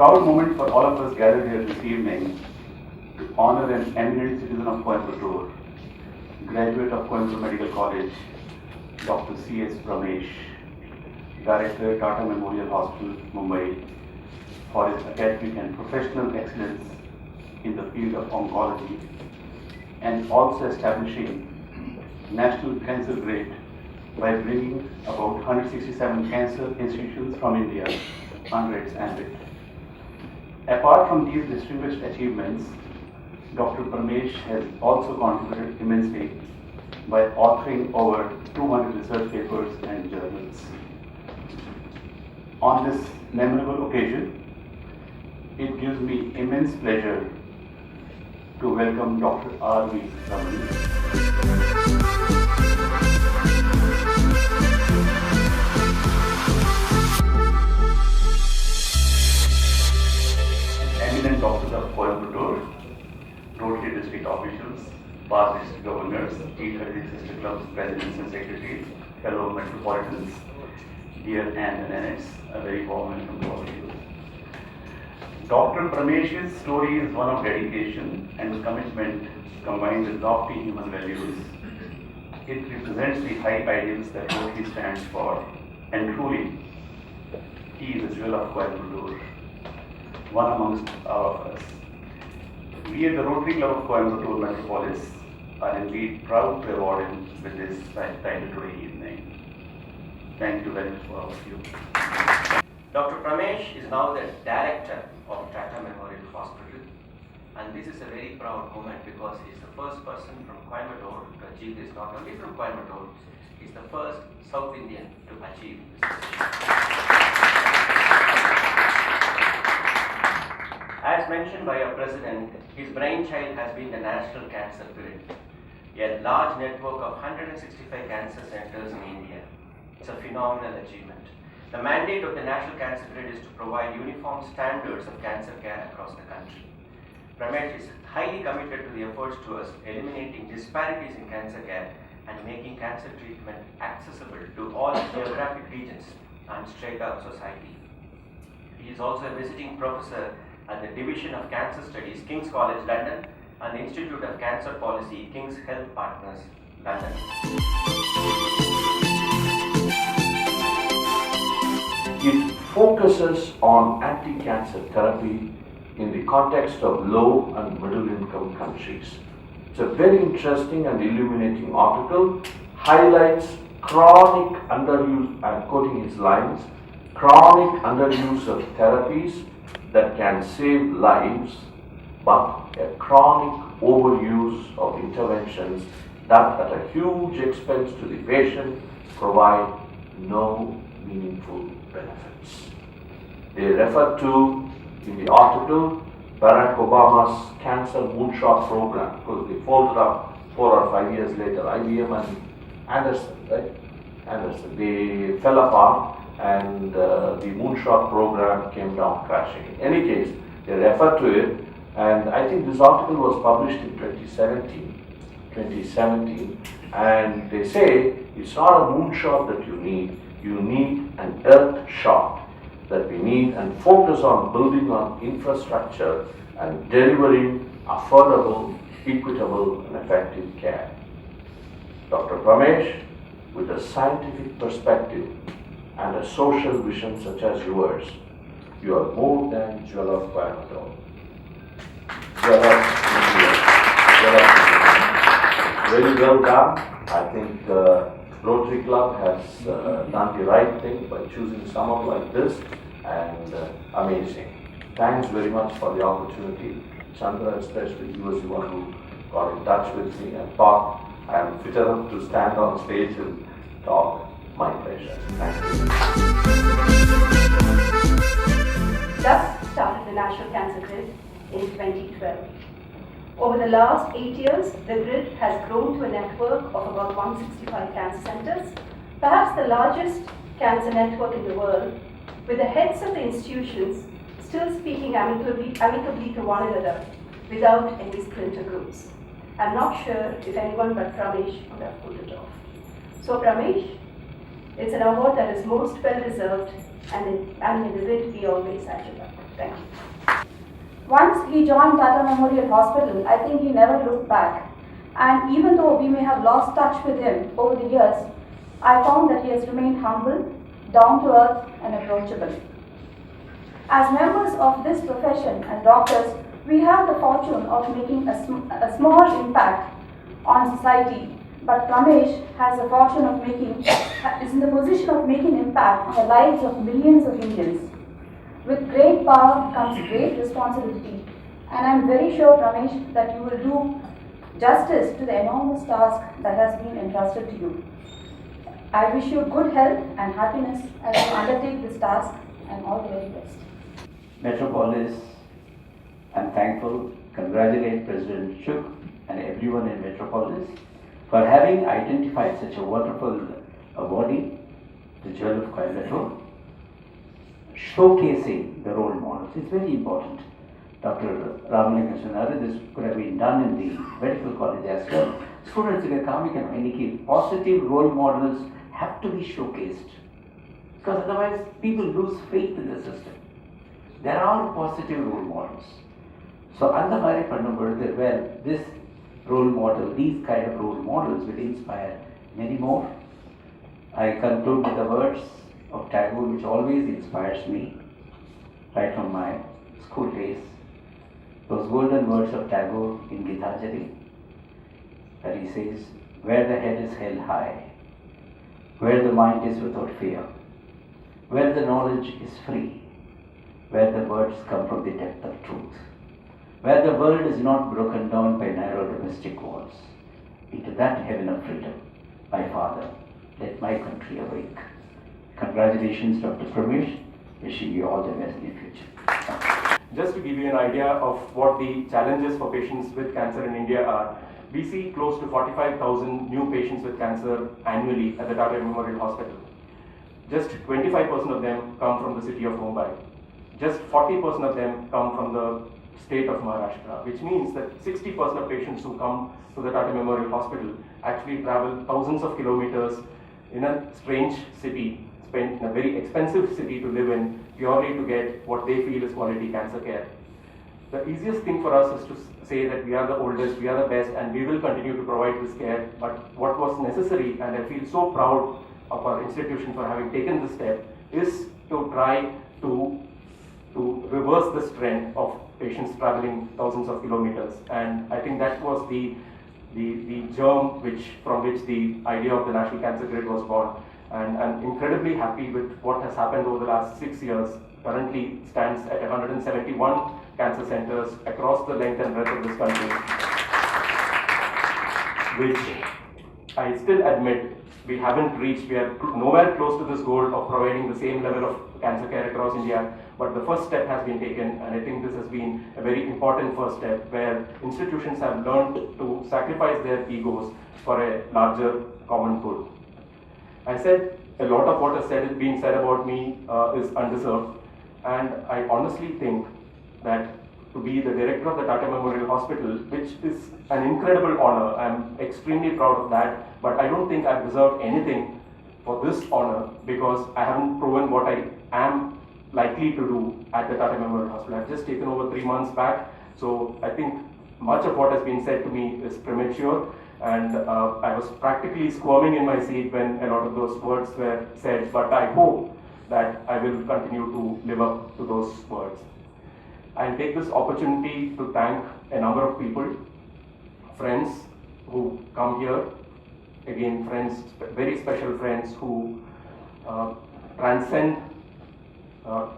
proud moment for all of us gathered here this evening to honor an eminent citizen of Coimbatore, graduate of Coimbatore Medical College, Dr.C.S.Pramesh, Director, Tata Memorial Hospital, Mumbai, for his academic and professional excellence in the field of oncology, and also establishing national cancer grade by bringing about 167 cancer institutions from India under its ambit. Apart from these distinguished achievements, Dr. Pramesh has also contributed immensely by authoring over 200 research papers and journals. On this memorable occasion, it gives me immense pleasure to welcome Dr. R.V. Raman. Eminent doctors of Coimbatore, Rotary district officials, past district governors, T36 sister clubs, presidents and secretaries, fellow metropolitans, dear Anne and Annette, a very warm welcome to all of you. Dr. Pramesh's story is one of dedication and commitment combined with lofty human values. It represents the high ideals that Rotary stands for, and truly, he is a jewel of Coimbatore, one amongst all of us. We at the Rotary Club of Coimbatore Metropolis are indeed proud to award him with this title today evening. Thank you very much for all of you. Dr. Pramesh is now the director of Tata Memorial Hospital, and this is a very proud moment because he is the first person from Coimbatore to achieve this. Not only from Coimbatore, he is the first South Indian to achieve this. As mentioned by our president, his brainchild has been the National Cancer Grid, a large network of 165 cancer centers in India. It's a phenomenal achievement. The mandate of the National Cancer Grid is to provide uniform standards of cancer care across the country. Pramesh is highly committed to the efforts towards eliminating disparities in cancer care and making cancer treatment accessible to all geographic regions and strata of society. He is also a visiting professor at the Division of Cancer Studies, King's College, London, and the Institute of Cancer Policy, King's Health Partners, London. It focuses on anti-cancer therapy in the context of low and middle income countries. It's a very interesting and illuminating article, highlights chronic underuse, I'm quoting his lines, chronic underuse of therapies that can save lives, but a chronic overuse of interventions that at a huge expense to the patient provide no meaningful benefits. They refer to, in the article, Barack Obama's cancer moonshot program, because they folded up 4 or 5 years later, IBM and Anderson, right? Anderson. They fell apart and the moonshot program came down crashing. In any case, they refer to it, and I think this article was published in 2017, and they say it's not a moonshot that you need an earth shot that we need, and focus on building on infrastructure and delivering affordable, equitable and effective care. Dr. Pramesh, with a scientific perspective and a social vision such as yours, you are more than Jewel of Coimbatore. Jewel of India. Very well done. I think Rotary Club has done the right thing by choosing someone like this, and amazing. Thanks very much for the opportunity. Chandra, especially, he was the one who got in touch with me and thought I am fit enough to stand on stage and talk. My pleasure. Thank you. Thus started the National Cancer Grid in 2012. Over the last 8 years, the grid has grown to a network of about 165 cancer centers, perhaps the largest cancer network in the world, with the heads of the institutions still speaking amicably to one another without any splinter groups. I'm not sure if anyone but Pramesh would have pulled it off. So Pramesh, it's an award that is most well deserved and may the grid be always at your back. Thank you. Once he joined Tata Memorial Hospital, I think he never looked back. And even though we may have lost touch with him over the years, I found that he has remained humble, down to earth, and approachable. As members of this profession and doctors, we have the fortune of making a small impact on society, but Pramesh has the fortune of is in the position of making impact on the lives of millions of Indians. With great power comes great responsibility, and I am very sure, Pramesh, that you will do justice to the enormous task that has been entrusted to you. I wish you good health and happiness as you undertake this task, and all the very best. Metropolis, I'm thankful, congratulate President Shuk and everyone in Metropolis for having identified such a wonderful body, the Jewel of Coimbatore, showcasing the role models. It's very important. Dr. Ramalingam, this could have been done in the medical college as well. Students in the positive role models have to be showcased, because otherwise people lose faith in the system. There are positive role models. So, this role model, these kind of role models will inspire many more. I conclude with the words of Tagore, which always inspires me, right from my school days. Those golden words of Tagore in Gitanjali, that he says, where the head is held high, where the mind is without fear, where the knowledge is free, where the words come from the depth of truth, where the world is not broken down by narrow domestic walls, into that heaven of freedom, my Father, let my country awake. Congratulations, Dr. Pramesh. Wishing you all the best in the future. Just to give you an idea of what the challenges for patients with cancer in India are, we see close to 45,000 new patients with cancer annually at the Tata Memorial Hospital. Just 25% of them come from the city of Mumbai. Just 40% of them come from the state of Maharashtra, which means that 60% of patients who come to the Tata Memorial Hospital actually travel thousands of kilometers in a strange city, spent in a very expensive city to live in, purely to get what they feel is quality cancer care. The easiest thing for us is to say that we are the oldest, we are the best, and we will continue to provide this care. But what was necessary, and I feel so proud of our institution for having taken this step, is to try to reverse this trend of patients traveling thousands of kilometers. And I think that was the germ from which the idea of the National Cancer Grid was born. And I'm incredibly happy with what has happened over the last 6 years. Currently stands at 171 cancer centers across the length and breadth of this country, which I still admit we haven't reached. We are nowhere close to this goal of providing the same level of cancer care across India. But the first step has been taken, and I think this has been a very important first step, where institutions have learned to sacrifice their egos for a larger common good. I said a lot of what has been said about me is undeserved, and I honestly think that to be the director of the Tata Memorial Hospital, which is an incredible honor, I'm extremely proud of that, but I don't think I've deserved anything for this honor, because I haven't proven what I am likely to do at the Tata Memorial Hospital. I've just taken over 3 months back, so I think much of what has been said to me is premature. And I was practically squirming in my seat when a lot of those words were said, but I hope that I will continue to live up to those words. I'll take this opportunity to thank a number of people, friends who come here, again friends, very special friends who transcend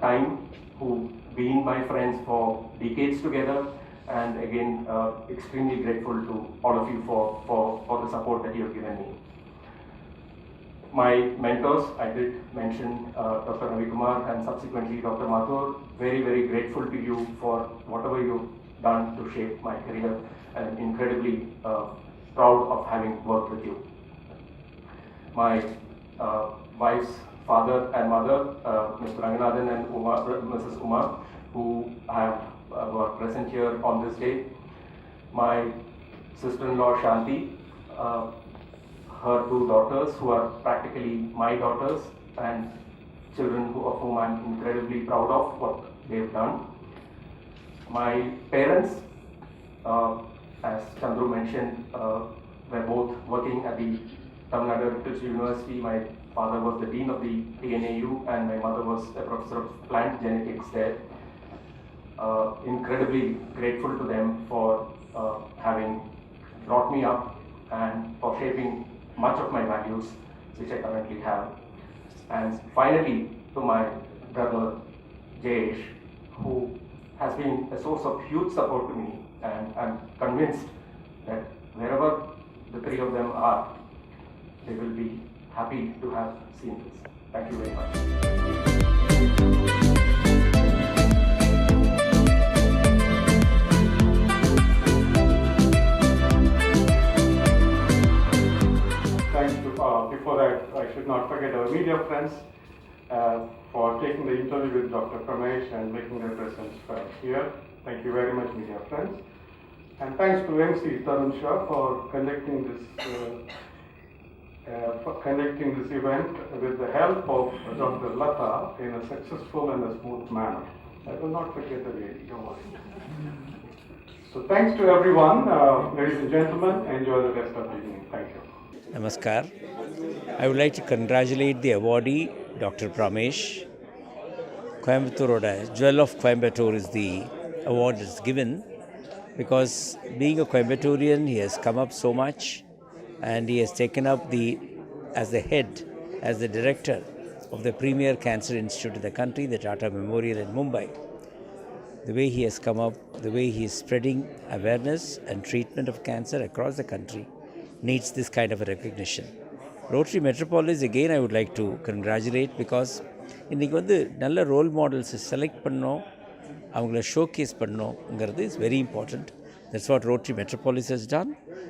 time, who've been my friends for decades together. And again, extremely grateful to all of you for the support that you have given me. My mentors, I did mention Dr. Ravi Kumar and subsequently Dr. Mathur. Very, very grateful to you for whatever you've done to shape my career, and incredibly proud of having worked with you. My wife's father and mother, Mr. Ranganathan and Mrs. Uma, who were present here on this day. My sister-in-law Shanti, her 2 daughters who are practically my daughters, and children of whom I'm incredibly proud of what they've done. My parents, as Chandru mentioned, were both working at the Tamil Nadu Agricultural University. My father was the dean of the TNAU and my mother was a professor of plant genetics there. Incredibly grateful to them for having brought me up and for shaping much of my values, which I currently have. And finally, to my brother Jayesh, who has been a source of huge support to me, and I'm convinced that wherever the three of them are, they will be happy to have seen this. Thank you very much. Thanks to, before that, I should not forget our media friends for taking the interview with Dr. Pramesh and making their presence here. Thank you very much, media friends. And thanks to MC Tarun Shah for conducting this event with the help of Dr. Lata in a successful and a smooth manner. I will not forget the lady, don't worry. So thanks to everyone. Ladies and gentlemen, enjoy the rest of the evening. Thank you. Namaskar. I would like to congratulate the awardee, Dr. Pramesh. Coimbatore, Jewel of Coimbatore is the award that's given because being a Coimbatorian, he has come up so much and he has taken up as the head, as the director of the premier cancer institute in the country, the Tata Memorial in Mumbai. The way he has come up, the way he is spreading awareness and treatment of cancer across the country needs this kind of a recognition. Rotary Metropolis, again, I would like to congratulate because இன்னைக்கு நல்ல role மாடல்ஸை select பண்ணோம், அவங்கள showcase பண்ணோங்கிறது is very important. That's what Rotary Metropolis has done.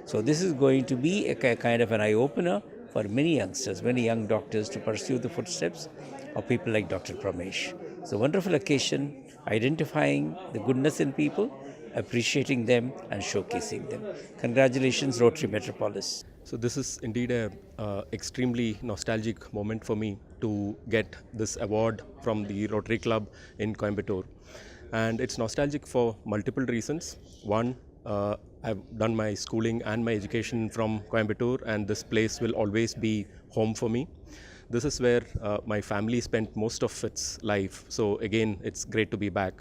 So this is going to be a kind of an eye-opener for many youngsters, many young doctors to pursue the footsteps of people like Dr. Pramesh. So wonderful occasion, identifying the goodness in people, appreciating them and showcasing them. Congratulations, Rotary Metropolis. So this is indeed a extremely nostalgic moment for me to get this award from the Rotary Club in Coimbatore. And it's nostalgic for multiple reasons. One, I've done my schooling and my education from Coimbatore, and this place will always be home for me. This is where my family spent most of its life. So again, it's great to be back.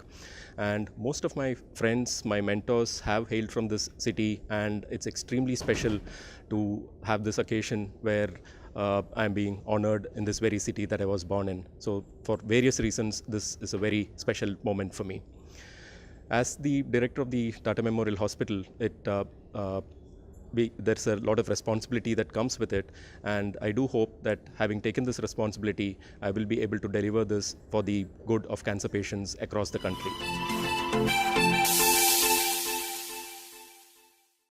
And most of my friends, my mentors have hailed from this city, and it's extremely special to have this occasion where I'm being honored in this very city that I was born in. So for various reasons, this is a very special moment for me. As the director of the Tata Memorial Hospital, there's a lot of responsibility that comes with it, and I do hope that having taken this responsibility, I will be able to deliver this for the good of cancer patients across the country.